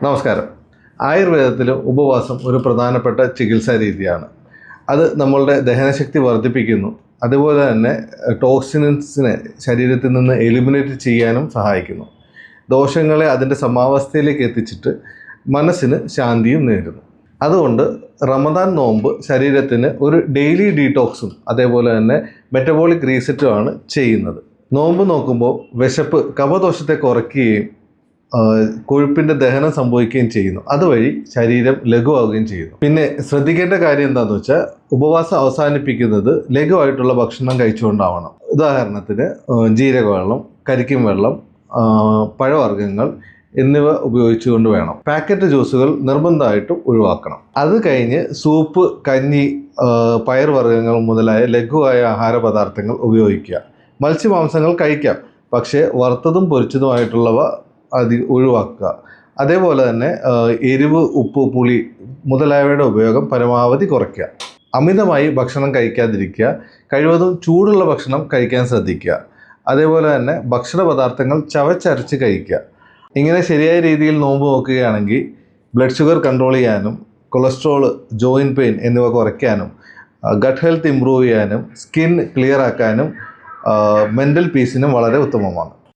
നമസ്കാരം. ആയുർവേദത്തിൽ ഉപവാസം ഒരു പ്രധാനപ്പെട്ട ചികിത്സാ രീതിയാണ്. അത് നമ്മളുടെ ദഹനശക്തി വർദ്ധിപ്പിക്കുന്നു. അതുപോലെ തന്നെ ടോക്സിൻസിനെ ശരീരത്തിൽ നിന്ന് എലിമിനേറ്റ് ചെയ്യാനും സഹായിക്കുന്നു. ദോഷങ്ങളെ അതിൻ്റെ സമാവസ്ഥയിലേക്ക് എത്തിച്ചിട്ട് മനസ്സിന് ശാന്തിയും നേരുന്നു. അതുകൊണ്ട് റമദാൻ നോമ്പ് ശരീരത്തിന് ഒരു ഡെയിലി ഡീടോക്സും അതേപോലെ തന്നെ മെറ്റബോളിക് റീസെറ്റുമാണ് ചെയ്യുന്നത്. നോമ്പ് നോക്കുമ്പോൾ വിശപ്പ് കഫദോഷത്തെ കുറയ്ക്കുകയും കൊഴുപ്പിൻ്റെ ദഹനം സംഭവിക്കുകയും ചെയ്യുന്നു. അതുവഴി ശരീരം ലഘുവാകുകയും ചെയ്യുന്നു. പിന്നെ ശ്രദ്ധിക്കേണ്ട കാര്യം എന്താണെന്ന് വെച്ചാൽ ഉപവാസം അവസാനിപ്പിക്കുന്നത് ലഘുവായിട്ടുള്ള ഭക്ഷണം കഴിച്ചുകൊണ്ടാവണം. ഉദാഹരണത്തിന് ജീരകവെള്ളം, കരിക്കും വെള്ളം, പഴവർഗ്ഗങ്ങൾ എന്നിവ ഉപയോഗിച്ചുകൊണ്ട് വേണം. പാക്കറ്റ് ജ്യൂസുകൾ നിർബന്ധമായിട്ടും ഒഴിവാക്കണം. അത് കഴിഞ്ഞ് സൂപ്പ്, കഞ്ഞി, പയർവർഗ്ഗങ്ങൾ മുതലായ ലഘുവായ ആഹാര പദാർത്ഥങ്ങൾ ഉപയോഗിക്കുക. മത്സ്യമാംസങ്ങൾ കഴിക്കാം, പക്ഷേ വറുത്തതും പൊരിച്ചതുമായിട്ടുള്ളവ ഒഴിവാക്കുക. അതേപോലെ തന്നെ എരിവ്, ഉപ്പ്, പുളി മുതലായവയുടെ ഉപയോഗം പരമാവധി കുറയ്ക്കുക. അമിതമായി ഭക്ഷണം കഴിക്കാതിരിക്കുക. കഴിവതും ചൂടുള്ള ഭക്ഷണം കഴിക്കാൻ ശ്രദ്ധിക്കുക. അതേപോലെ തന്നെ ഭക്ഷണ പദാർത്ഥങ്ങൾ ചവച്ചരച്ച് കഴിക്കുക. ഇങ്ങനെ ശരിയായ രീതിയിൽ നോമ്പ് നോക്കുകയാണെങ്കിൽ ബ്ലഡ് ഷുഗർ കൺട്രോൾ ചെയ്യാനും കൊളസ്ട്രോൾ, ജോയിൻറ്റ് പെയിൻ എന്നിവ കുറയ്ക്കാനും ഗട്ട് ഹെൽത്ത് ഇമ്പ്രൂവ് ചെയ്യാനും സ്കിൻ ക്ലിയർ ആക്കാനും മെൻ്റൽ പീസിനും വളരെ ഉത്തമമാണ്.